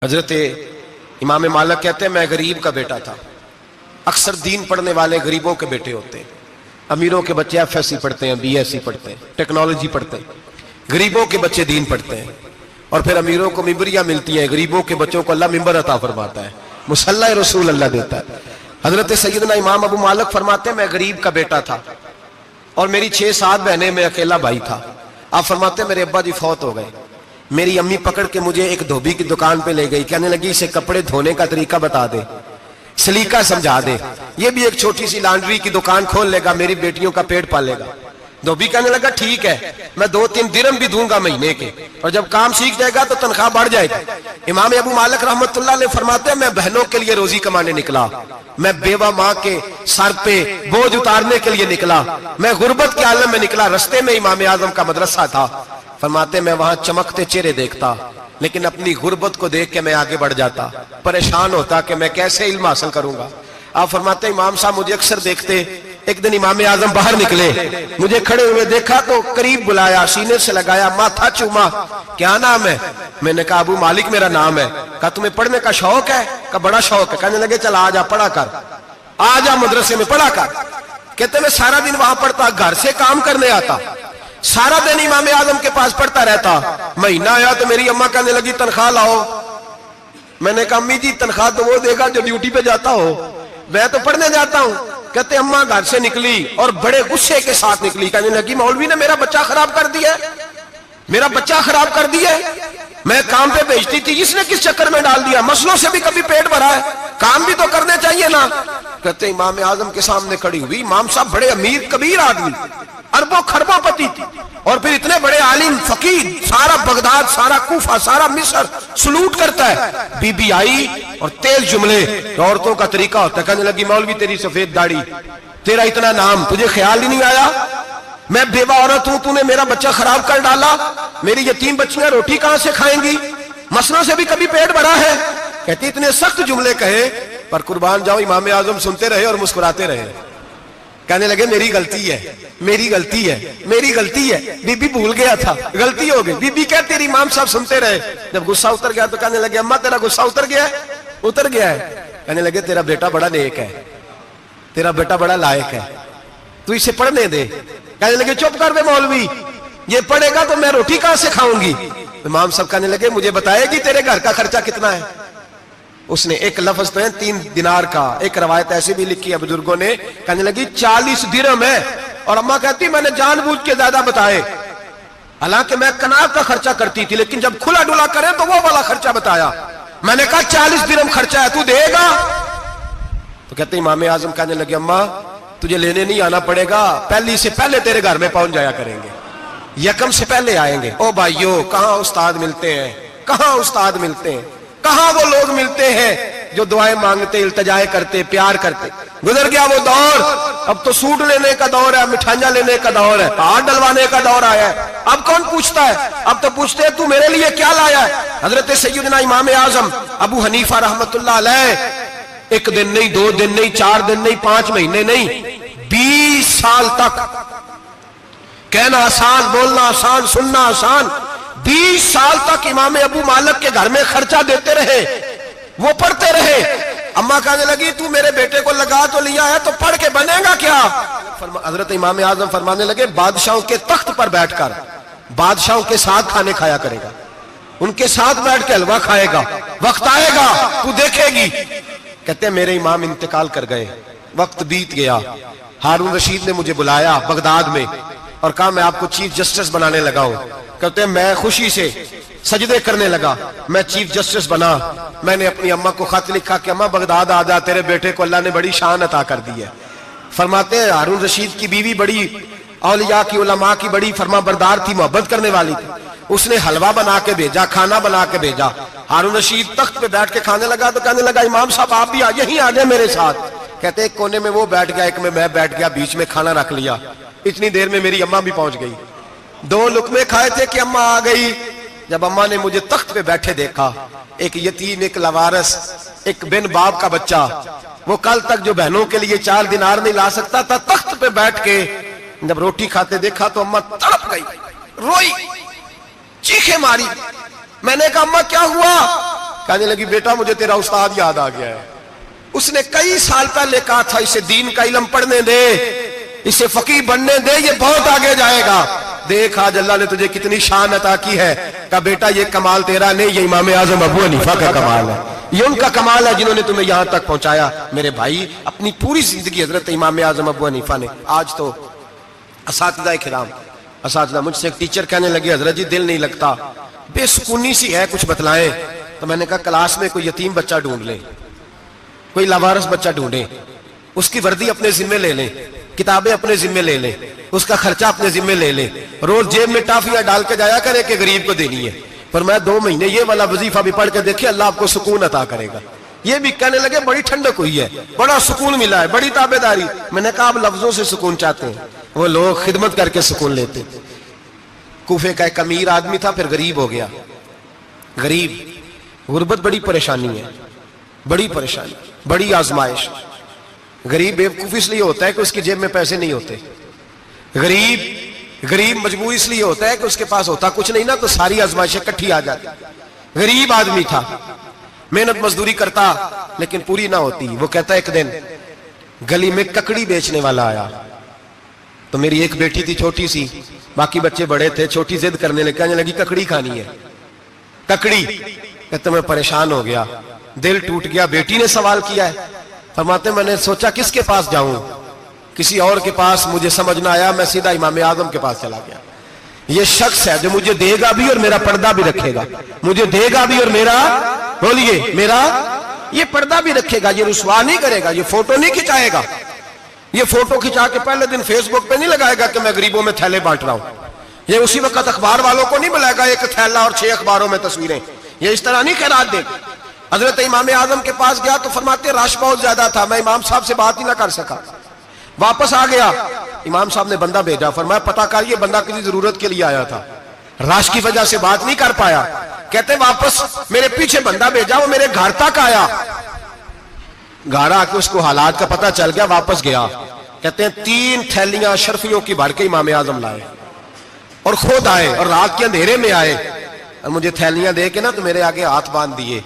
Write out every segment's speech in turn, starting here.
حضرت امام مالک کہتے ہیں میں غریب کا بیٹا تھا. اکثر دین پڑھنے والے غریبوں کے بیٹے ہوتے ہیں. امیروں کے بچے ایف ایس سی پڑھتے ہیں, بی ایس سی پڑھتے ہیں, ٹیکنالوجی پڑھتے ہیں. غریبوں کے بچے دین پڑھتے ہیں اور پھر امیروں کو ممبریاں ملتی ہیں. غریبوں کے بچوں کو اللہ ممبر عطا فرماتا ہے, مصلی رسول اللہ دیتا ہے. حضرت سیدنا امام ابو مالک فرماتے ہیں میں غریب کا بیٹا تھا اور میری 6-7 بہنیں, میں اکیلا بھائی تھا. آپ فرماتے ہیں میرے ابا جی فوت ہو گئے. میری امی پکڑ کے مجھے ایک دھوبی کی دکان پہ لے گئی, کہنے لگی اسے کپڑے دھونے کا طریقہ بتا دے, سلیقہ سمجھا دے, یہ بھی ایک چھوٹی سی لانڈری کی دکان کھول لے گا, میری بیٹیوں کا پیٹ پالے گا. دھوبی کہنے لگا ٹھیک ہے, میں 2-3 درہم بھی دوں گا مہینے کے, اور جب کام سیکھ جائے گا تو تنخواہ بڑھ جائے گی. امام ابو مالک رحمت اللہ علیہ فرماتے ہیں میں بہنوں کے لیے روزی کمانے نکلا, میں بیوہ ماں کے سر پہ بوجھ اتارنے کے لیے نکلا, میں غربت کے عالم میں نکلا. رستے میں امام اعظم کا مدرسہ تھا. فرماتے میں وہاں چمکتے چہرے دیکھتا, لیکن اپنی غربت کو دیکھ کے میں آگے بڑھ جاتا, پریشان ہوتا کہ میں کیسے علم حاصل کروں گا. آپ فرماتے امام صاحب مجھے اکثر دیکھتے. ایک دن امام اعظم باہر نکلے, مجھے کھڑے ہوئے دیکھا تو قریب بلایا, سینے سے لگایا, ماتھا چوما. کیا نام ہے؟ میں نے کہا ابو مالک میرا نام ہے. کہا تمہیں پڑھنے کا شوق ہے؟ کہا بڑا شوق ہے. کہنے لگے چل آ جا پڑھا کر, آ جا مدرسے میں پڑھا کر. کہتے میں سارا دن وہاں پڑھتا, گھر سے کام کرنے آتا, سارا دن امام اعظم کے پاس پڑھتا رہتا. مہینہ آیا تو میری اماں کہنے لگی تنخواہ لاؤ. میں نے کہا امی جی تنخواہ تو وہ دے گا جو ڈیوٹی پہ جاتا ہو, میں تو پڑھنے جاتا ہوں. کہتے اماں گھر سے نکلی اور بڑے غصے کے ساتھ نکلی, کہنے لگی مولوی نے میرا بچہ خراب کر دیا, میرا بچہ خراب کر دیا. میں کام پہ بھیجتی تھی, اس نے کس چکر میں ڈال دیا, مسلوں سے بھی کبھی پیٹ بھرا ہے, کام بھی تو کرنے چاہیے نا. کہتے امام اعظم کے سامنے کھڑی ہوئی. امام صاحب بڑے امیر کبیر آدمی, اربوں خربوں پتی تھی, اور پھر اتنے بڑے عالم فقیر, سارا بغداد, سارا کوفہ, سارا مصر سلوٹ کرتا ہے. بی بی آئی اور تیل جملے عورتوں کا طریقہ ہوتا ہے. کہنے لگی مولوی تیری سفید داڑھی, تیرا اتنا نام, تجھے خیال ہی نہیں آیا میں بیوہ عورت ہوں, تو نے میرا بچہ خراب کر ڈالا, میری یتیم بچیاں روٹی کہاں سے کھائیں گی, مسلوں سے بھی کبھی پیٹ بھرا ہے. کہتی اتنے سخت جملے کہے, پر قربان جاؤ امام اعظم سنتے رہے اور مسکراتے رہے. کہنے لگے میری غلطی ہے, میری غلطی ہے, میری غلطی ہے, بی بی بھول گیا تھا, غلطی ہو گئی. بی بی کہتے تیری امام صاحب سنتے رہے. جب غصہ اتر گیا تو کہنے لگے اماں تیرا غصہ اتر گیا ہے؟ اتر گیا ہے. کہنے لگے تیرا بیٹا بڑا نیک ہے, تیرا بیٹا بڑا لائق ہے, تو اسے پڑھنے دے. کہنے لگے چپ کر دے مولوی, یہ پڑھے گا تو میں روٹی کہاں سے کھاؤں گی. امام صاحب کہنے لگے مجھے بتائے گی تیرے گھر کا خرچہ کتنا ہے. اس نے ایک لفظ تو ہے 3 دینار کا, ایک روایت ایسی بھی لکھی ہے بزرگوں نے, کہنے لگی 40 درہم ہے. اور اماں کہتی میں نے جان بوجھ کے زیادہ بتائے, حالانکہ میں کناب کا خرچہ کرتی تھی, لیکن جب کھلا ڈلا کرے تو وہ والا خرچہ بتایا. میں نے کہا 40 درہم خرچہ ہے, تو دے گا؟ تو کہتے امام اعظم کہنے لگے اماں تجھے لینے نہیں آنا پڑے گا, پہلی سے پہلے تیرے گھر میں پہنچ جایا کریں گے, یکم سے پہلے آئیں گے. او بھائیو کہاں استاد ملتے ہیں, کہاں استاد ملتے ہیں, کہاں وہ لوگ ملتے ہیں جو دعائیں مانگتے, التجائے کرتے, پیار کرتے. گزر گیا وہ دور, اب تو سوٹ لینے کا دور ہے, مٹھائیاں لینے کا دور ہے, ہاتھ ڈلوانے کا دور آیا ہے. اب کون پوچھتا ہے, اب تو پوچھتے ہیں تو میرے لیے کیا لایا ہے. حضرت سیدنا امام اعظم ابو حنیفہ رحمت اللہ علیہ 1 دن نہیں, 2 دن نہیں, 4 دن نہیں, 5 مہینے نہیں, 20 سال تک, کہنا آسان, بولنا آسان, سننا آسان, 20 سال تک امام ابو مالک کے گھر میں خرچہ دیتے رہے, وہ پڑھتے رہے. اماں کہنے لگی تو میرے بیٹے کو لگا تو لیا ہے, تو پڑھ کے بنے گا کیا. حضرت امام اعظم فرمانے لگے بادشاہوں کے تخت پر بیٹھ کر بادشاہوں کے ساتھ کھانے کھایا کرے گا, ان کے ساتھ بیٹھ کے حلوہ کھائے گا, وقت آئے گا تو دیکھے گی. کہتے ہیں میرے امام انتقال کر گئے, وقت بیت گیا. ہارون رشید نے مجھے بلایا بغداد میں اور کہا میں آپ کو چیف جسٹس بنانے لگا ہوں. کہتے ہیں میں خوشی سے سجدے کرنے لگا, میں چیف جسٹس بنا. میں نے اپنی اماں کو خط لکھا کہ اماں بغداد آ جا, تیرے بیٹے کو اللہ نے بڑی شان عطا کر دی ہے. فرماتے ہیں ہارون رشید کی بیوی بڑی اولیاء کی, علماء کی بڑی فرما بردار تھی, محبت کرنے والی تھی. اس نے حلوہ بنا کے بھیجا, کھانا بنا کے بھیجا. ہارون رشید تخت پہ بیٹھ کے کھانے لگا تو کہنے لگا امام صاحب آپ بھی یہیں آ جائیں میرے ساتھ. کہتے ایک کونے میں وہ بیٹھ گیا, ایک میں بیٹھ گیا, بیچ میں کھانا رکھ لیا. اتنی دیر میں میری اماں بھی پہنچ گئی. 2 لقمے کھائے تھے کہ اماں آ گئی. جب اماں نے مجھے تخت پہ بیٹھے دیکھا, ایک یتیم, ایک لاوارث, ایک بن باپ کا بچہ, وہ کل تک جو بہنوں کے لیے 4 دینار نہیں لا سکتا تھا, تخت پہ بیٹھ کے جب روٹی کھاتے دیکھا تو اماں تڑپ گئی, روئی, چیخیں ماری. میں نے کہا اماں کیا ہوا؟ کہنے لگی بیٹا مجھے تیرا استاد یاد آ گیا ہے، اس نے کئی سال پہلے کہا تھا اسے دین کا علم پڑھنے دے، اسے فقیہ بننے دے، یہ بہت آگے جائے گا۔ دیکھ آج اللہ نے تجھے کتنی شان عطا کی ہے۔ کہا بیٹا یہ کمال تیرا نہیں، یہ امام اعظم ابو حنیفہ کا کمال ہے، یہ ان کا کمال ہے جنہوں نے تمہیں یہاں تک پہنچایا۔ میرے بھائی اپنی پوری زندگی حضرت امام اعظم ابو حنیفہ نے، آج تو اساتذہ کرام، اساتذہ مجھ سے ایک ٹیچر کہنے لگے حضرت جی دل نہیں لگتا، بے سکونی سی ہے، کچھ بتلائیں۔ تو میں نے کہا کلاس میں کوئی یتیم بچہ ڈھونڈ لیں، کوئی لاوارث بچہ ڈھونڈیں، اس کی وردی اپنے ذمے لے لیں، کتابیں اپنے ذمے لے لیں، اس کا خرچہ اپنے ذمے لے لیں، روز جیب میں ٹافیاں ڈال کے جایا کرے کہ غریب کو دینی ہے۔ پر میں 2 مہینے یہ والا وظیفہ بھی پڑھ کے دیکھے، اللہ آپ کو سکون عطا کرے گا۔ یہ بھی کہنے لگے بڑی ٹھنڈک ہوئی ہے، بڑا سکون ملا ہے، بڑی تابعداری۔ میں نے کہا آپ لفظوں سے سکون چاہتے ہیں، وہ لوگ خدمت کر کے سکون لیتے۔ کوفے کا ایک امیر آدمی تھا، پھر غریب ہو گیا۔ غریب، غربت بڑی پریشانی ہے، بڑی پریشانی، بڑی آزمائش۔ غریب بیوقوف اس لیے ہوتا ہے کہ اس کی جیب میں پیسے نہیں ہوتے، غریب مجبور اس لیے ہوتا ہے کہ اس کے پاس ہوتا کچھ نہیں نا، تو ساری آزمائشیں کٹھی آ جاتی۔ غریب آدمی تھا، محنت مزدوری کرتا لیکن پوری نہ ہوتی۔ وہ کہتا ایک دن گلی میں ککڑی بیچنے والا آیا، تو میری ایک بیٹی تھی چھوٹی سی، باقی بچے بڑے تھے، چھوٹی ضد کرنے لگی، کہنے لگی ککڑی کھانی ہے، ککڑی۔ کہتے میں پریشان ہو گیا، دل ٹوٹ گیا، بیٹی نے سوال کیا ہے۔ فرماتے میں نے سوچا کس کے پاس جاؤں، کسی اور کے پاس مجھے سمجھ نہ آیا، میں سیدھا امام اعظم کے پاس چلا گیا۔ یہ شخص ہے جو مجھے دے گا بھی اور میرا پردہ بھی رکھے گا، مجھے دے گا بھی اور میرا، بولیے، میرا یہ پردہ بھی رکھے گا، یہ رسوا نہیں کرے گا، یہ فوٹو نہیں کھچائے گا، یہ فوٹو کھچا کے پہلے دن فیس بک پہ نہیں لگائے گا کہ میں غریبوں میں تھیلے بانٹ رہا ہوں، یہ اسی وقت اخبار والوں کو نہیں بلائے گا ایک تھیلا اور 6 اخباروں میں تصویریں، یہ اس طرح نہیں خیرات دے گا۔ حضرت امام اعظم کے پاس گیا تو فرماتے رش بہت زیادہ تھا، میں امام صاحب سے بات ہی نہ کر سکا، واپس آ گیا۔ امام صاحب نے بندہ بھیجا، فرمایا پتہ کر یہ بندہ کسی ضرورت کے لیے آیا تھا، رش کی وجہ سے بات نہیں کر پایا۔ کہتے واپس میرے پیچھے بندہ بھیجا، وہ میرے گھر تک آیا، گھر آ کے اس کو حالات کا پتہ چل گیا، واپس گیا۔ کہتے ہیں 3 تھیلیاں اشرفیوں کی بھر کے امام اعظم لائے اور خود آئے اور رات کے اندھیرے میں آئے اور مجھے تھیلیاں دے کے نا تو میرے آگے ہاتھ باندھ دیے۔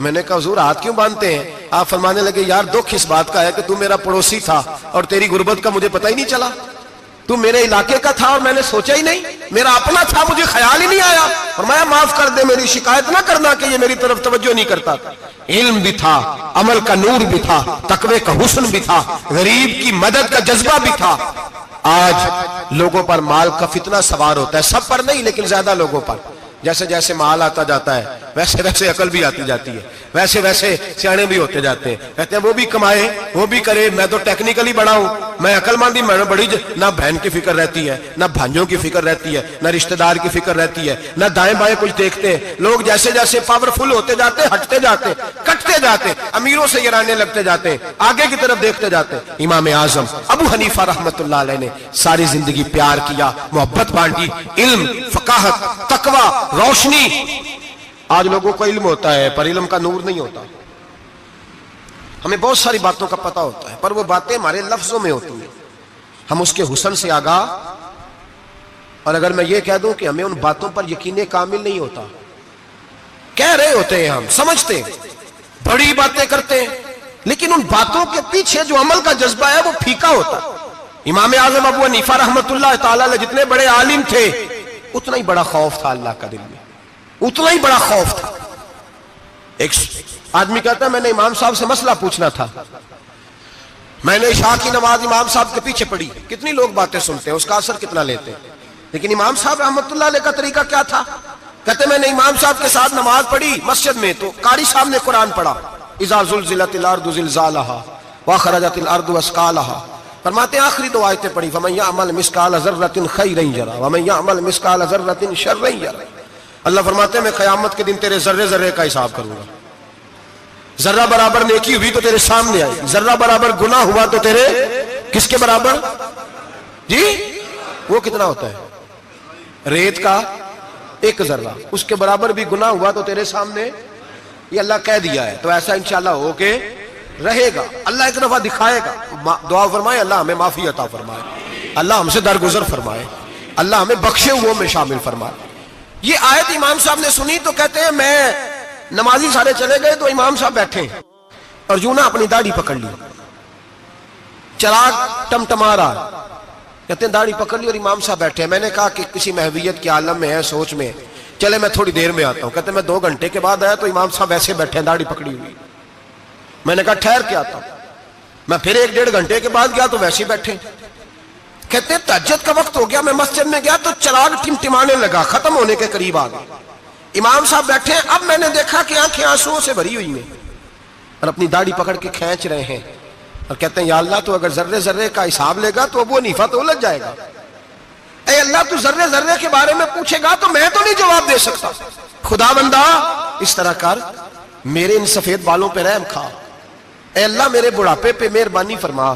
میں نے کہا حضور ہاتھ کیوں باندھتے ہیں؟ آپ فرمانے لگے یار دکھ اس بات کا ہے کہ تو میرا پڑوسی تھا اور تیری غربت کا مجھے پتہ ہی نہیں چلا، تو میرے علاقے کا تھا اور میں نے سوچا ہی نہیں، میرا اپنا تھا مجھے خیال ہی نہیں آیا۔ فرمایا معاف کر دے، میری شکایت نہ کرنا کہ یہ میری طرف توجہ نہیں کرتا تھا۔ علم بھی تھا، عمل کا نور بھی تھا، تقوی کا حسن بھی تھا، غریب کی مدد کا جذبہ بھی تھا۔ آج لوگوں پر مال کا فتنہ سوار ہوتا ہے، سب پر نہیں لیکن زیادہ لوگوں پر۔ جیسے جیسے مال آتا جاتا ہے ویسے ویسے عقل بھی آتی جاتی ہے، ویسے ویسے سیانے بھی ہوتے جاتے ہیں۔ کہتے ہیں وہ بھی کمائے وہ بھی کرے، میں تو ٹیکنیکلی بڑا ہوں، میں عقل مند ہی، میں بڑی نہ بہن کی فکر رہتی ہے، نہ بھانجوں کی فکر رہتی ہے، نہ رشتہ دار کی فکر رہتی ہے، نہ دائیں بائیں کچھ دیکھتے ہیں۔ لوگ جیسے جیسے پاورفل ہوتے جاتے ہٹتے جاتے، کٹتے جاتے، امیروں سے گرانے لگتے جاتے، آگے کی طرف دیکھتے جاتے۔ امام اعظم ابو حنیفہ رحمت اللہ علیہ نے ساری زندگی پیار کیا، محبت بانٹی، علم، فقاہت، تقوی، روشنی۔ آج لوگوں کو علم ہوتا ہے پر علم کا نور نہیں ہوتا، ہمیں بہت ساری باتوں کا پتہ ہوتا ہے پر وہ باتیں ہمارے لفظوں میں ہوتی ہیں، ہم اس کے حسن سے آگاہ۔ اور اگر میں یہ کہہ دوں کہ ہمیں ان باتوں پر یقین کامل نہیں ہوتا، کہہ رہے ہوتے ہیں، ہم سمجھتے ہیں، بڑی باتیں کرتے ہیں، لیکن ان باتوں کے پیچھے جو عمل کا جذبہ ہے وہ پھیکا ہوتا ہے۔ امام اعظم ابو حنیفہ رحمت اللہ تعالی علیہ جتنے بڑے عالم تھے اتنا ہی بڑا خوف تھا اللہ کا دل میں، اتنا ہی بڑا خوف تھا۔ ایک آدمی کہتا ہے میں نے امام صاحب سے مسئلہ پوچھنا تھا، میں نے عشاء کی نماز امام صاحب کے پیچھے پڑھی، کتنی لوگ باتیں سنتے ہیں، اس کا اثر کتنا لیتے ہیں، لیکن امام صاحب رحمت اللہ علیہ کا طریقہ کیا تھا؟ کہتے میں نے امام صاحب کے ساتھ نماز پڑھی مسجد میں، تو قاری صاحب نے قرآن پڑھا، اذا زلزلت الارض زلزالها واخرجت الارض اثقالها، فرماتے ہیں آخری 2 آیتیں پڑھی، فمن يعمل مثقال ذرة خيرا يره ومن يعمل مثقال ذرة شرا يره۔ اللہ فرماتے ہیں میں قیامت کے دن تیرے ذرے ذرے کا حساب کروں گا، ذرہ برابر نیکی ہوئی تو تیرے سامنے آئی، ذرہ برابر گناہ ہوا تو تیرے کس کے برابر؟ جی وہ کتنا ہوتا ہے؟ ریت کا 1 ذرہ، اس کے برابر بھی گناہ ہوا تو تیرے سامنے، یہ اللہ کہہ دیا ہے، تو ایسا انشاءاللہ ہو کے رہے گا۔ اللہ ایک دفعہ دکھائے گا، دعا فرمائے اللہ ہمیں معافی عطا فرمائے، اللہ ہم سے درگزر فرمائے، اللہ ہمیں بخشے ہوئوں میں شامل فرمائے۔ یہ آیت امام صاحب نے سنی تو کہتے ہیں میں نمازی سارے چلے گئے تو امام صاحب بیٹھے اور یوں نہ اپنی داڑھی پکڑ لی, چراغ ٹمٹما رہا, کہتے ہیں داڑھی پکڑ لی اور امام صاحب بیٹھے. میں نے کہا کہ کسی محویت کے عالم میں ہے, سوچ میں, چلے میں تھوڑی دیر میں آتا ہوں. کہتے ہیں میں 2 گھنٹے کے بعد آیا تو امام صاحب ایسے بیٹھے ہیں داڑھی پکڑی ہوئی. میں نے کہا ٹھہر کے آتا ہوں. میں پھر 1-1.5 گھنٹے کے بعد گیا تو ویسے بیٹھے. کہتے ہیں تہجد کا وقت ہو گیا, میں مسجد میں گیا تو چراغ ٹمٹمانے لگا, ختم ہونے کے قریب آ گئے. امام صاحب بیٹھے ہیں. اب میں نے دیکھا کہ آنکھیں آنسوؤں سے بھری ہوئی ہیں اور اپنی داڑھی پکڑ کے کھینچ رہے ہیں اور کہتے ہیں یا اللہ تو اگر ذرے ذرے کا حساب لے گا تو ابو حنیفہ تو الجھ جائے گا. اے اللہ تو ذرے ذرے کے بارے میں پوچھے گا تو میں تو نہیں جواب دے سکتا. خدا بندہ اس طرح کر, میرے ان سفید بالوں پہ رحم کھا. اے اللہ میرے بڑھاپے پہ مہربانی فرما,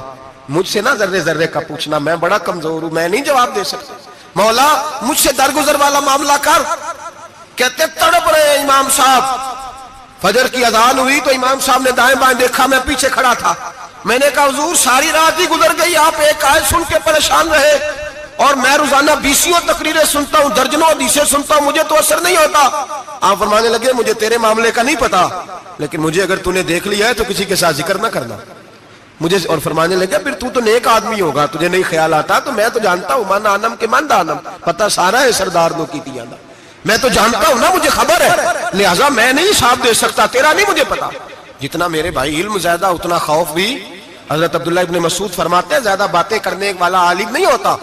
مجھ سے نہ ذرے ذرے کا پوچھنا, میں بڑا کمزور ہوں, میں نہیں جواب دے سکتا. مولا مجھ سے درگزر والا معاملہ کر. کہتے تڑپ رہے ہیں امام صاحب. فجر کی اذان ہوئی تو امام صاحب نے دائیں بائیں دیکھا, میں پیچھے کھڑا تھا. میں نے کہا حضور ساری رات ہی گزر گئی, آپ ایک آیت سن کے پریشان رہے اور میں روزانہ 20 تقریریں سنتا ہوں, درجنوں حدیثیں سنتا ہوں, مجھے تو اثر نہیں ہوتا. آپ فرمانے لگے مجھے تیرے معاملے کا نہیں پتا, لیکن مجھے اگر تو نے دیکھ لیا ہے تو کسی کے ساتھ ذکر نہ کرنا مجھے. اور فرمانے لگے پھر تو نیک آدمی ہوگا, تجھے نہیں خیال آتا, تو میں تو جانتا ہوں من آنم کے من دانم, پتہ سارا ہے سردار نو کی تیانا, میں تو جانتا ہوں نا, مجھے خبر ہے, لہٰذا میں نہیں حساب دے سکتا, تیرا نہیں مجھے پتا. جتنا میرے بھائی علم زیادہ اتنا خوف بھی. حضرت عبداللہ ابن مسعود فرماتے ہیں زیادہ باتیں کرنے والا عالم نہیں ہوتا,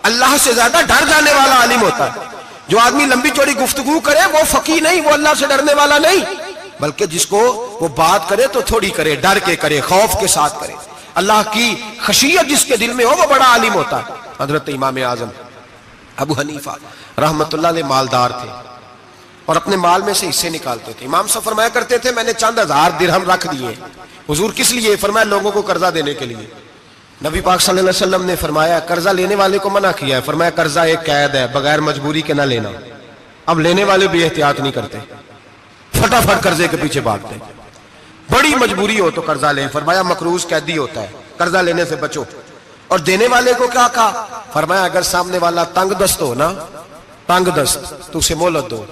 اللہ سے زیادہ ڈر جانے والا عالم ہوتا ہے. جو آدمی لمبی چوڑی گفتگو کرے وہ فقیہ نہیں, وہ اللہ سے ڈرنے والا نہیں, بلکہ جس کو وہ بات کرے تو تھوڑی کرے, ڈر کے کرے, خوف کے ساتھ کرے, اللہ کی خشیت جس کے دل میں ہو وہ بڑا عالم ہوتا ہے. حضرت امام اعظم ابو حنیفہ رحمت اللہ علیہ مالدار تھے اور اپنے مال میں سے حصے نکالتے تھے. امام صاحب فرمایا کرتے تھے میں نے چند 1000 درہم رکھ دیے. حضور کس لیے؟ فرمایا لوگوں کو قرضہ دینے کے لیے. نبی پاک صلی اللہ علیہ وسلم نے فرمایا قرضہ لینے والے کو منع کیا ہے, فرمایا قرضہ ایک قید ہے, بغیر مجبوری کے نہ لینا. اب لینے والے بھی احتیاط نہیں کرتے, فٹافٹ قرضے کے پیچھے بھاگتے. بڑی مجبوری ہو تو قرضہ لیں, فرمایا مقروض قیدی ہوتا ہے, قرضہ لینے سے بچو. اور دینے والے کو کیا کہا؟ فرمایا اگر سامنے والا تنگ دست ہو نا, تنگ دست, تو اسے مہلت دو.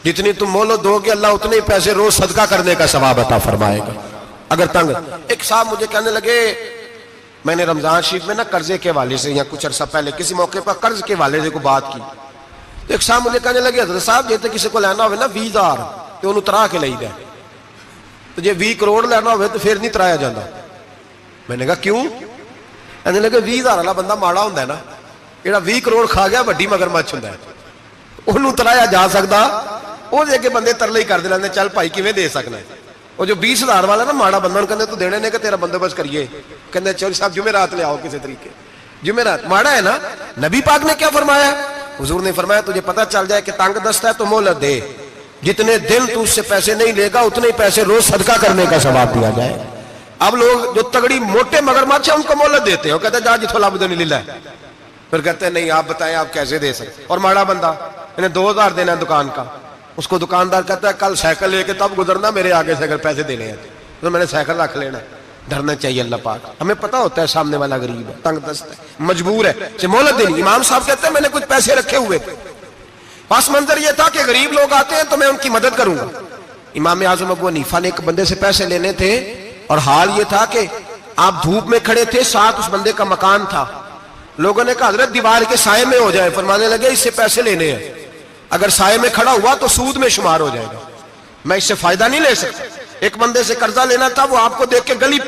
جتنی تم مہلت دو گے اللہ اتنے ہی پیسے روز صدقہ کرنے کا ثواب عطا فرمائے گا. اگر تنگ. ایک صاحب مجھے کہنے لگے, میں نے رمضان شریف میں نا قرضے کے والے سے یا کچھ عرصہ پہلے کسی موقع پر قرض کے والے سے کو بات کی. ایک صاحب مجھے کہنے لگے حضرت صاحب جیسے کسی کو لینا ہوئے نا 20,000 تو انہوں ترا کے لئی دے, تو جے 20 کروڑ لینا ہوئے تو پھر نہیں ترایا جاتا. میں نے کہا کیوں؟ کہنے لگے 20,000 والا بندہ ماڑا ہوندا ہے نا, جڑا 20 کروڑ کھا گیا وڈی مگرمچھ ہوندا ہے, انہوں ترایا جا سکدا. وہ دے کے بندے ترلے ہی کر دے, چل بھائی کیویں دے سکنا ہے. وہ جو 20,000 والا نا ماڑا بندہ کہندے تو دینے نے کہ تیرا بندوبست کریے, کہندے چل صاحب جمعرات لے آؤ کسی طریقے. جمعرات ماڑا ہے نا. نبی پاک نے کیا فرمایا؟ حضور نے فرمایا تجھے پتہ چل جائے کہ تنگ دست ہے تو مہلت دے, جتنے دن تو اس سے پیسے نہیں لے گا اتنے ہی پیسے روز صدقہ کرنے کا ثواب دیا جائے. اب لوگ جو تگڑی موٹے مگرمچھ ہیں ان کو مہلت دیتے ہیں, وہ کہتے ہیں جا جتھوں لب دے نہیں لے, پھر کہتے ہیں نہیں آپ بتائیں آپ کیسے دے سکتے. اور ماڑا بندہ انہیں 2,000 دینا ہے دکان کا, اس کو دکاندار کہتا ہے کل سائیکل لے کے تب گزرنا, میرے آگے سے اگر پیسے دینے ہیں تو میں نے سائیکل رکھ لینا. ڈرنا چاہیے اللہ پاک, ہمیں پتہ ہوتا ہے سامنے والا غریب ہے, تنگ دست ہے, مجبور ہے, اسے مہلت دینی. امام صاحب کہتے ہیں میں نے کچھ پیسے رکھے ہوئے تھے, پس منظر یہ تھا کہ غریب لوگ آتے ہیں تو میں ان کی مدد کروں گا. امام اعظم ابو حنیفہ نے ایک بندے سے پیسے لینے تھے اور حال یہ تھا کہ آپ دھوپ میں کھڑے تھے, ساتھ اس بندے کا مکان تھا. لوگوں نے کہا حضرت دیوار کے سائے میں ہو جائے. فرمانے لگے اس سے پیسے لینے ہیں, اگر سائے میں کھڑا ہوا تو سود میں شمار ہو جائے گا, میں اس سے فائدہ نہیں لے سکتا. ایک بندے سے قرضہ لینا تھا, وہ آپ کو دیکھ کے گلی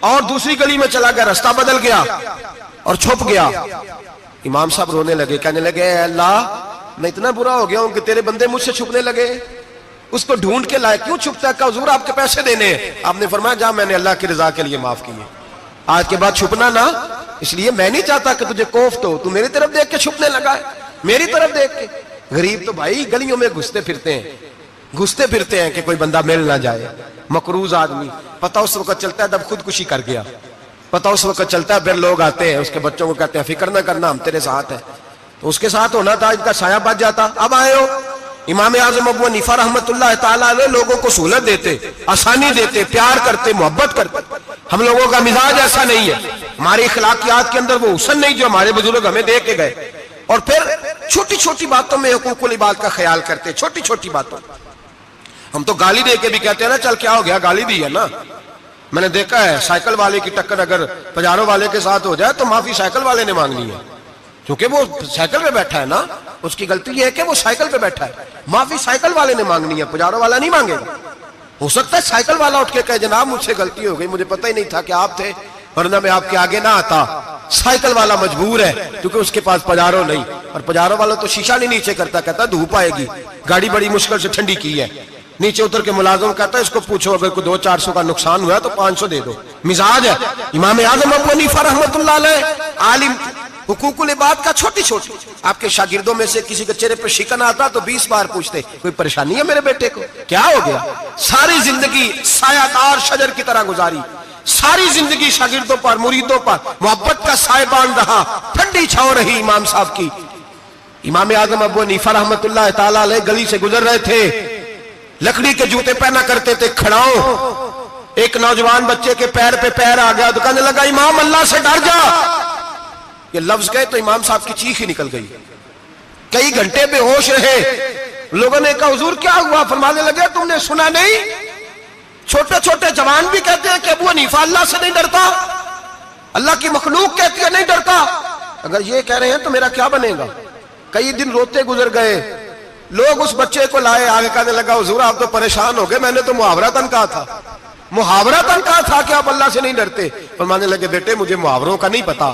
اور دوسری گلی میں چلا گیا, رستہ بدل گیا اور چھپ گیا. امام صاحب رونے لگے, کہنے لگے اے اللہ میں اتنا برا ہو گیا ہوں کہ تیرے بندے مجھ سے چھپنے لگے. اس کو ڈھونڈ کے لائے, کیوں چھپتا ہے؟ کہا حضور آپ کے پیسے دینے ہیں. آپ نے فرمایا جا, میں نے اللہ کی رضا کے لیے معاف کیے, آج کے بعد چھپنا نہ, اس لیے میں نہیں چاہتا کہ تجھے کوفت ہو, تو میری طرف دیکھ کے چھپنے لگا ہے, میری طرف دیکھ کے. غریب تو بھائی گلیوں میں گھستے پھرتے ہیں کہ کوئی بندہ مل نہ جائے. مقروض آدمی پتہ اس وقت چلتا ہے جب خودکشی کر گیا, پتہ اس وقت چلتا ہے پھر لوگ آتے ہیں اس کے بچوں کو کہتے ہیں فکر نہ کرنا ہم تیرے ساتھ ہیں, تو اس کے ساتھ ہونا تھا, ان کا سایہ بچ جاتا. اب آئے ہو امام اعظم ابو حنیفہ رحمت اللہ تعالیٰ علیہ لوگوں کو سہولت دیتے, آسانی دیتے, پیار کرتے, محبت کرتے. ہم لوگوں کا مزاج ایسا نہیں ہے, ہماری اخلاقیات کے اندر وہ حسن نہیں جو ہمارے بزرگ ہمیں دے کے گئے. اور پھر چھوٹی چھوٹی باتوں میں حقوق العباد کا خیال کرتے, چھوٹی چھوٹی باتوں. ہم تو گالی دے کے بھی کہتے ہیں نا چل کیا ہو گیا, گالی دی ہے نا. میں نے دیکھا ہے سائیکل والے کی ٹکر اگر پجارو والے کے ساتھ ہو جائے تو معافی سائیکل والے نے مانگنی ہے, کیونکہ وہ سائیکل پہ بیٹھا ہے نا, اس کی غلطی یہ ہے کہ وہ سائیکل پہ بیٹھا ہے, معافی سائیکل والے نے مانگنی ہے, پجارو والا نہیں مانگے گا. ہو سکتا ہے سائیکل والا اٹھ کے کہے جناب مجھ سے غلطی ہو گئی, مجھے پتہ ہی نہیں تھا کہ آپ تھے, ورنہ میں آپ کے آگے نہ آتا. سائیکل والا مجبور ہے کیونکہ اس کے پاس پجارو نہیں, اور پجارو والا تو شیشہ نہیں نیچے کرتا, کہتا دھوپ آئے گی, گاڑی بڑی مشکل سے ٹھنڈی کی ہے. نیچے اتر کے ملازم کہتا ہے اس کو پوچھو اگر کوئی 200-400 کا نقصان ہوا ہے تو 500 دے دو. مزاج ہے. امام اعظم ابو حنیفہ رحمۃ اللہ علیہ عالم, حقوق العباد کا چھوٹی چھوٹی, آپ کے شاگردوں میں سے کسی کے چہرے پہ شکن آتا تو 20 بار پوچھتے کوئی پریشانی ہے میرے بیٹے کو, کیا ہو گیا. ساری زندگی سایہ دار شجر کی طرح گزاری, ساری زندگی شاگردوں پر مریدوں پر محبت کا سائبان رہا, ٹھنڈی چھاؤں رہی امام صاحب کی. امام اعظم ابو حنیفہ رحمۃ اللہ تعالی علیہ گلی سے گزر رہے تھے, لکڑی کے جوتے پہنا کرتے تھے, کھڑاؤں. ایک نوجوان بچے کے پیر پہ پیر آ گیا تو کہنے لگا امام اللہ سے ڈر جا. یہ لفظ گئے تو امام صاحب کی چیخ ہی نکل گئی. کئی گھنٹے بے ہوش رہے. لوگوں نے کہا حضور کیا ہوا؟ فرمانے لگے تم نے سنا نہیں, چھوٹے چھوٹے جوان بھی کہتے ہیں کہ ابو حنیفہ اللہ سے نہیں ڈرتا, اللہ کی مخلوق کہتی ہے نہیں ڈرتا. اگر یہ کہہ رہے ہیں تو میرا کیا بنے گا. کئی دن روتے گزر گئے. لوگ اس بچے کو لائے, آگے کہنے لگا حضور آپ تو پریشان ہو گئے, میں نے تو محاورتاً کہا تھا, محاورتاً کہا تھا کہ آپ اللہ سے نہیں ڈرتے. فرمانے لگے بیٹے مجھے محاوروں کا نہیں پتا,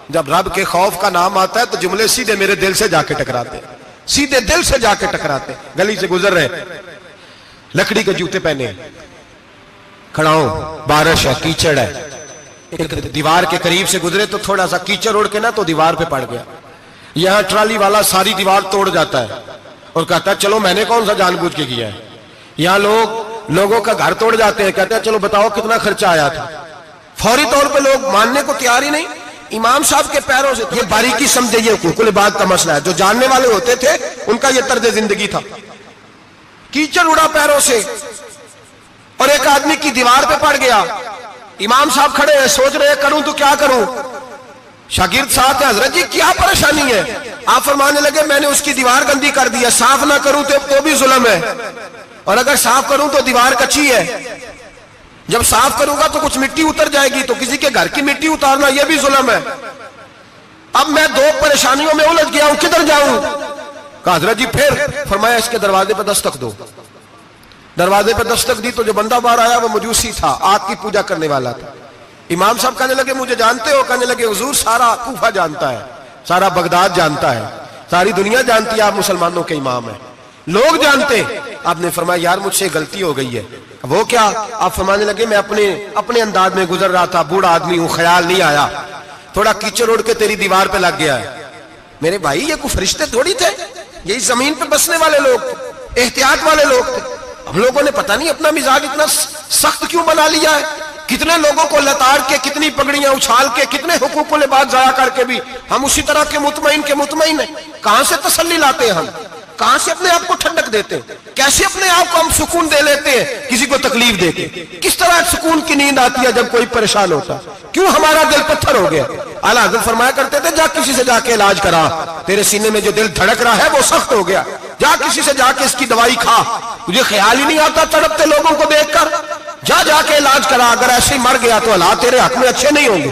جب رب کے خوف کا نام آتا ہے تو جملے سیدھے میرے دل سے جا کے ٹکراتے, سیدھے دل سے جا کے ٹکراتے. گلی سے گزر رہے, لکڑی کے جوتے پہنے, کھڑاؤں, بارش ہے, کیچڑ ہے, ایک دیوار کے قریب سے گزرے تو تھوڑا سا کیچڑ اڑ کے نا تو دیوار پہ پڑ گیا. یہاں ٹرالی والا ساری دیوار توڑ جاتا ہے اور کہتا ہے چلو میں نے کون سا جان بوجھ کے کیا ہے. یہاں لوگوں کا گھر توڑ جاتے ہیں, کہتے ہیں چلو بتاؤ کتنا خرچہ آیا تھا. فوری طور پہ لوگ ماننے کو تیار ہی نہیں. امام صاحب کے پیروں سے, یہ باریکی سمجھے, یہ حقوق العباد کا مسئلہ ہے. جو جاننے والے ہوتے تھے ان کا یہ طرز زندگی تھا. کیچڑ اڑا پیروں سے اور ایک آدمی کی دیوار پہ پڑ گیا. امام صاحب کھڑے ہیں, سوچ رہے کروں تو کیا کروں. شاگرد ساتھ ہے, حضرت جی کیا پریشانی ہے؟ آپ فرمانے لگے میں نے اس کی دیوار گندی کر دی ہے, صاف نہ کروں تو بھی ظلم ہے, اور اگر صاف کروں تو دیوار کچی ہے, جب صاف کروں گا تو کچھ مٹی اتر جائے گی تو کسی کے گھر کی مٹی اتارنا یہ بھی ظلم ہے. اب میں دو پریشانیوں میں الجھ گیا ہوں, کدھر جاؤں؟ کہا حضرت جی پھر. فرمایا اس کے دروازے پہ دستک دو. دروازے پہ دستک دی تو جو بندہ باہر آیا وہ مجوسی تھا, آگ کی پوجا کرنے والا تھا. امام صاحب کہنے لگے مجھے جانتے ہو؟ کہنے لگے حضور سارا کوفہ جانتا ہے, سارا بغداد جانتا ہے, ساری دنیا جانتی ہے آپ مسلمانوں کے امام ہیں, لوگ جانتے. آپ نے فرمایا یار مجھ سے غلطی ہو گئی ہے. وہ کیا؟ آپ فرمانے لگے میں اپنے انداز میں گزر رہا تھا, بوڑھا آدمی ہوں, خیال نہیں آیا, تھوڑا کیچڑ اڑ کے تیری دیوار پہ لگ گیا ہے. میرے بھائی یہ کوئی فرشتے تھوڑی تھے, یہی زمین پہ بسنے والے لوگ تھے, احتیاط والے لوگ تھے. ہم لوگوں نے پتہ نہیں اپنا مزاج اتنا سخت کیوں بنا لیا ہے. کتنے لوگوں کو لتاڑ کے, کتنی پگڑیاں اچھال کے, کتنے حقوق العباد ضائع کر کے بھی ہم اسی طرح کے مطمئن ہیں. کہاں سے تسلی لاتے ہیں ہم, کہاں سے اپنے آپ کو ٹھنڈک دیتے ہیں, کیسے اپنے آپ کو ہم سکون دے لیتے ہیں کسی کو تکلیف دے کے. کس طرح سکون کی نیند آتی ہے جب کوئی پریشان ہوتا, کیوں ہمارا دل پتھر ہو گیا. اعلیٰ حضرت فرمایا کرتے تھے جا کسی سے جا کے علاج کرا, تیرے سینے میں جو دل دھڑک رہا ہے وہ سخت ہو گیا, جا کسی سے جا کے اس کی دوائی کھا, تجھے خیال ہی نہیں آتا تڑپتے لوگوں کو دیکھ کر, جا کے علاج کرا, اگر ایسے ہی مر گیا تو حالات تیرے حق میں اچھے نہیں ہوں گے.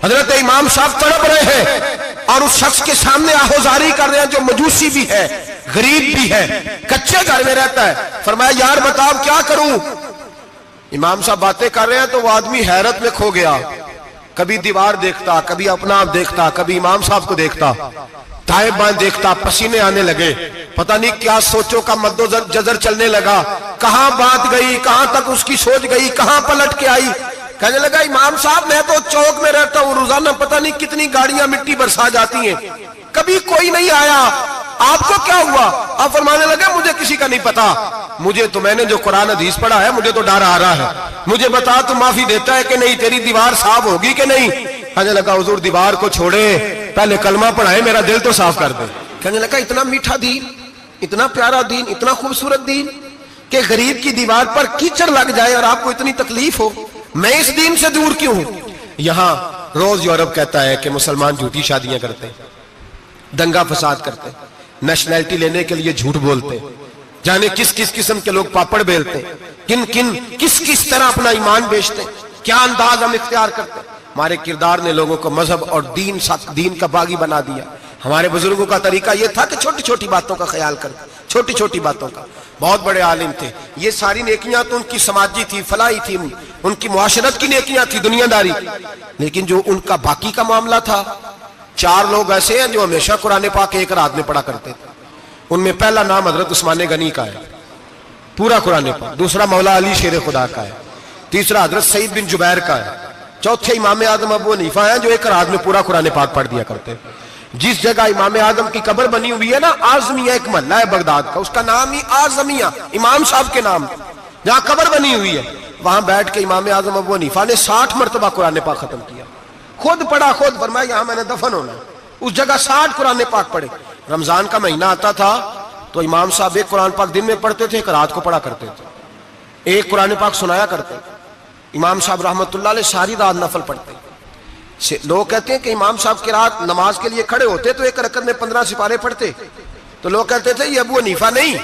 حضرت امام صاحب تڑپ رہے ہیں اور اس شخص کے سامنے آہوزاری کر رہے ہیں جو مجوسی بھی ہے, غریب بھی ہے, کچے گھر میں رہتا ہے. فرمایا یار بتاؤ کیا کروں. امام صاحب باتیں کر رہے ہیں تو وہ آدمی حیرت میں کھو گیا, کبھی دیوار دیکھتا, کبھی اپنا آپ دیکھتا, کبھی امام صاحب کو دیکھتا, دائیں بائیں دیکھتا, پسینے آنے لگے, پتہ نہیں کیا سوچوں کا مد و جزر چلنے لگا, کہاں بات گئی, کہاں تک اس کی سوچ گئی, کہاں پلٹ کے آئی. کہنے لگا امام صاحب میں تو چوک میں رہتا ہوں, روزانہ پتہ نہیں کتنی گاڑیاں مٹی برسا جاتی ہیں, کبھی کوئی نہیں آیا, آپ کو کیا ہوا؟ آپ فرمانے لگے مجھے کسی کا نہیں پتا, مجھے تو میں نے جو قرآن حدیث پڑھا ہے مجھے تو ڈر آ رہا ہے, مجھے بتا تو معافی دیتا ہے کہ نہیں, تیری دیوار صاف ہوگی کہ نہیں. کہنے لگا حضور دیوار کو چھوڑے, پہلے کلمہ پڑھائے, میرا دل تو صاف کر دے. کہنے لگا اتنا میٹھا دین, اتنا پیارا دین, اتنا خوبصورت دین کہ غریب کی دیوار پر کیچڑ لگ جائے اور آپ کو اتنی تکلیف ہو, میں اس دین سے دور کیوں ہوں. یہاں روز یورپ کہتا ہے کہ مسلمان جھوٹی شادیاں کرتے, دنگا فساد کرتے, نیشنلٹی لینے کے لیے جھوٹ بولتے, جانے کس کس قسم کے لوگ پاپڑ بیلتے ہیں، کس کس طرح اپنا ایمان بیچتے ہیں، کیا انداز ہم اختیار کرتے ہیں۔ ہمارے کردار نے لوگوں کو مذہب اور دین کا باغی بنا دیا۔ ہمارے بزرگوں کا طریقہ یہ تھا کہ چھوٹی چھوٹی باتوں کا خیال کرتے، چھوٹی چھوٹی باتوں کا۔ بہت بڑے عالم تھے، یہ ساری نیکیاں تو ان کی سماجی تھی، فلاحی تھی، ان کی معاشرت کی نیکیاں تھی، دنیا داری، لیکن جو ان کا باقی کا معاملہ تھا، 4 لوگ ایسے ہیں جو ہمیشہ قرآن پاک ایک رات میں پڑھا کرتے تھے۔ ان میں پہلا نام حضرت عثمان غنی کا ہے، پورا قرآن پاک، دوسرا مولا علی شیر خدا کا ہے، تیسرا حضرت سعید بن جبیر کا ہے، چوتھے امام اعظم ابو حنیفہ ہیں جو ایک رات میں پورا قرآن پاک پڑھ دیا کرتے ہیں۔ جس جگہ امام اعظم کی قبر بنی ہوئی ہے نا، اعظمیہ ایک محلہ ہے بغداد کا، اس کا نام ہی اعظمیہ، امام صاحب کے نام، جہاں قبر بنی ہوئی ہے، وہاں بیٹھ کے امام اعظم ابو حنیفہ نے 60 مرتبہ قرآن پاک ختم کیا، خود پڑھا، خود فرمایا یہاں میں نے دفن ہونا ہے۔ اس جگہ 60 قرآن پاک پڑھے۔ رمضان کا مہینہ آتا تھا تو امام صاحب ایک قرآن پاک دن میں پڑھتے تھے، ایک رات کو پڑھا کرتے تھے، ایک قرآن پاک سنایا کرتے تھے۔ امام صاحب رحمۃ اللہ علیہ ساری رات نفل پڑھتے۔ لوگ کہتے ہیں کہ امام صاحب کی رات نماز کے لیے کھڑے ہوتے تو ایک رکعت میں 15 سپارے پڑھتے، تو لوگ کہتے تھے یہ ابو حنیفہ نہیں،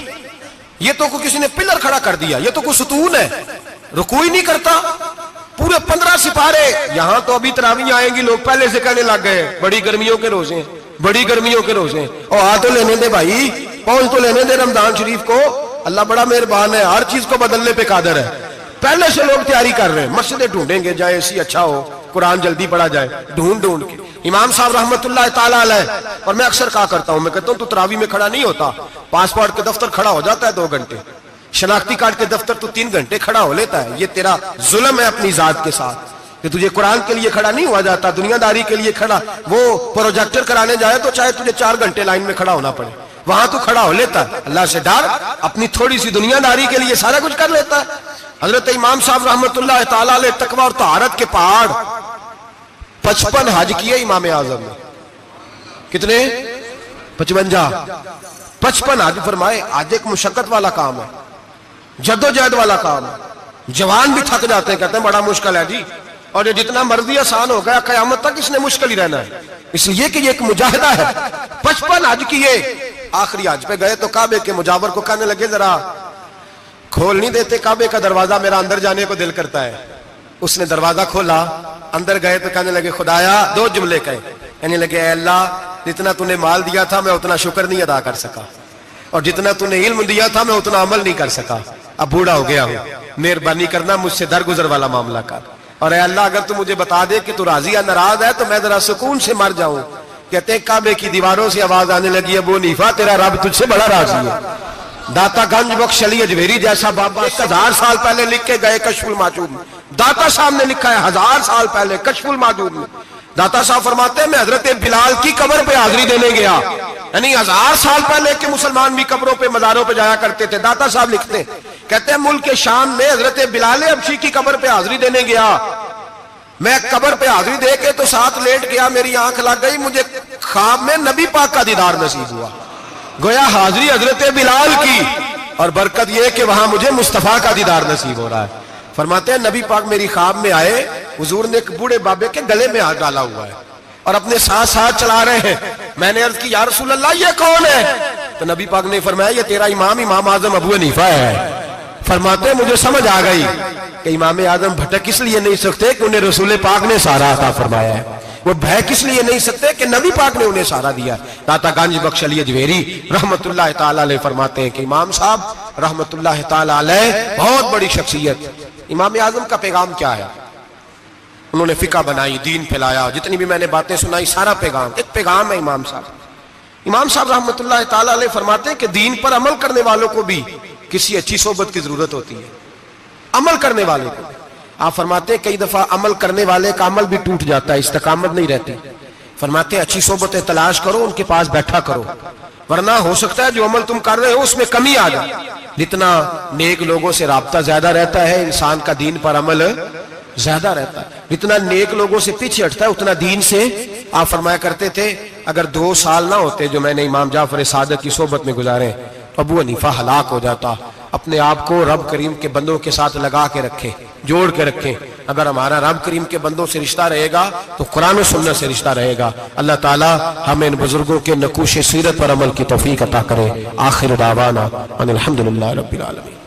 یہ تو کسی نے پلر کھڑا کر دیا، یہ تو کوئی ستون ہے، رکوع ہی نہیں کرتا، پورے 15 سپارے۔ یہاں تو ابھی تراویح آئیں گی، لوگ پہلے سے کہنے لگ گئے بڑی گرمیوں کے روزے، بڑی گرمیوں کے روزے، اور آ تو لینے دے بھائی، پہنچ تو لینے دے رمضان شریف کو، اللہ بڑا مہربان ہے، ہر چیز کو بدلنے پہ قادر ہے۔ پہلے سے لوگ تیاری کر رہے ہیں، مسجدیں ڈھونڈیں گے جائے اسی اچھا ہو، قرآن جلدی پڑھا جائے، ڈھونڈ کے۔ امام صاحب رحمۃ اللہ تعالیٰ علیہ، اور میں اکثر کہا کرتا ہوں، میں کہتا ہوں تو تراویح میں کھڑا نہیں ہوتا، پاسپورٹ کے دفتر کھڑا ہو جاتا ہے 2 گھنٹے، شناختی کارڈ کے دفتر تو 3 گھنٹے کھڑا ہو لیتا ہے۔ یہ تیرا ظلم ہے اپنی ذات کے ساتھ کہ تجھے قرآن کے لیے کھڑا نہیں ہوا جاتا، دنیا داری کے لیے کھڑا، وہ پروجیکٹر کرانے جائے تو چاہے تجھے 4 گھنٹے لائن میں کھڑا ہونا پڑے، وہاں تو کھڑا ہو لیتا ہے۔ اللہ سے ڈر، اپنی تھوڑی سی دنیا داری کے لیے سارا کچھ کر لیتا ہے۔ حضرت امام صاحب رحمۃ اللہ تعالیٰ علیہ تقویٰ اور طہارت کے پہاڑ 55 حج کیے امام اعظم نے، کتنے؟ 55 حج فرمائے۔ آج ایک مشقت والا کام ہے، جدوجہد والا کام ہے، جوان بھی تھک جاتے ہیں، کہتے ہیں بڑا مشکل ہے جی، اور یہ جتنا مرضی آسان ہو گیا قیامت تک اس نے مشکل ہی رہنا ہے، اس لیے کہ یہ ایک مجاہدہ ہے۔ 55 حج کیے، آخری حج پہ گئے تو کعبے کے مجاور کو کہنے لگے ذرا کھول نہیں دیتے کعبے کا دروازہ، میرا اندر جانے کو دل کرتا ہے۔ اس نے دروازہ کھولا، اندر گئے تو کہنے لگے خدایا، 2 جملے کہے، کہنے لگے اے اللہ، جتنا تو نے مال دیا تھا میں اتنا شکر نہیں ادا کر سکا، اور جتنا تو نے علم دیا تھا میں اتنا عمل نہیں کر سکا، اب بوڑھا ہو گیا ہوں، مہربانی کرنا مجھ سے درگزر والا معاملہ کر، اور اے اللہ اگر تو مجھے بتا دے کہ تو راضی یا ناراض ہے تو میں ذرا سکون سے مر جاؤں۔ کہتے ہیں کعبے کی دیواروں سے آواز آنے لگی، ابو حنیفہ تیرا رب تجھ سے بڑا راضی ہے۔ داتا گنج بخش علی اجمیری جیسا بابا 1000 سال پہلے لکھ کے گئے کشف المحجوب میں، داتا صاحب نے لکھا ہے 1000 سال پہلے کشف المحجوب میں، داتا صاحب فرماتے ہیں میں حضرت بلال کی قبر پہ حاضری دینے گیا، یعنی 1000 سال پہلے کے مسلمان بھی قبروں پہ مزاروں پہ جایا کرتے تھے۔ داتا صاحب لکھتے ہیں، کہتے ہیں ملک شام میں حضرت بلال حبشی کی قبر پہ حاضری دینے گیا، میں قبر پہ حاضری دے کے تو ساتھ لیٹ گیا، میری آنکھ لگ گئی، مجھے خواب میں نبی پاک کا دیدار نصیب ہوا، گویا حاضری حضرت بلال کی، اور برکت یہ کہ وہاں مجھے مصطفیٰ کا دیدار نصیب ہو رہا ہے۔ فرماتے ہیں نبی پاک میری خواب میں آئے، حضور نے ایک بوڑھے بابے کے گلے میں ہاتھ ڈالا ہوا ہے اور اپنے ساتھ ساتھ چلا رہے ہیں۔ میں نے عرض کی یا رسول اللہ یہ کون ہے؟ تو نبی پاک نے فرمایا یہ تیرا امام اعظم ابو حنیفہ ہے۔ فرماتے ہیں مجھے سمجھ آ گئی کہ امام اعظم بھٹک اس لیے نہیں سکتے کہ انہیں رسول پاک نے سارا عطا فرمایا ہے، وہ بہک اس لیے نہیں سکتے کہ نبی پاک نے انہیں سارا دیا۔ داتا گنج بخش علی اجمیری رحمت اللہ تعالی علیہ فرماتے ہیں کہ امام صاحب رحمت اللہ تعالی علیہ بہت بڑی شخصیت۔ امام اعظم کا پیغام کیا ہے؟ انہوں نے فقہ بنائی، دین پھیلایا، جتنی بھی میں نے باتیں سنائی سارا پیغام، ایک پیغام ہے امام صاحب۔ امام صاحب رحمت اللہ تعالی علیہ فرماتے ہیں کہ دین پر عمل کرنے والوں کو بھی کسی اچھی صحبت کی ضرورت ہوتی ہے، عمل کرنے والے کو۔ آپ فرماتے ہیں کئی دفعہ عمل کرنے والے کا عمل بھی ٹوٹ جاتا ہے، استقامت نہیں رہتی۔ فرماتے ہیں اچھی صحبتیں تلاش کرو، ان کے پاس بیٹھا کرو، ورنہ ہو سکتا ہے جو عمل تم کر رہے ہو اس میں کمی آ جائے۔ جتنا نیک لوگوں سے رابطہ زیادہ رہتا ہے انسان کا دین پر عمل زیادہ رہتا ہے، جتنا نیک لوگوں سے پیچھے ہٹتا ہے اتنا دین سے۔ آپ فرمایا کرتے تھے اگر 2 سال نہ ہوتے جو میں نے امام جعفر صادق کی صحبت میں گزارے ابو حنیفہ ہلاک ہو جاتا، اپنے آپ کو رب کریم کے بندوں کے ساتھ لگا کے رکھیں، جوڑ کے رکھیں۔ اگر ہمارا رب کریم کے بندوں سے رشتہ رہے گا تو قرآن و سنت سے رشتہ رہے گا۔ اللہ تعالی ہمیں ان بزرگوں کے نقوش سیرت پر عمل کی توفیق عطا کرے۔ آخر دعوانا ان الحمدللہ رب العالمین۔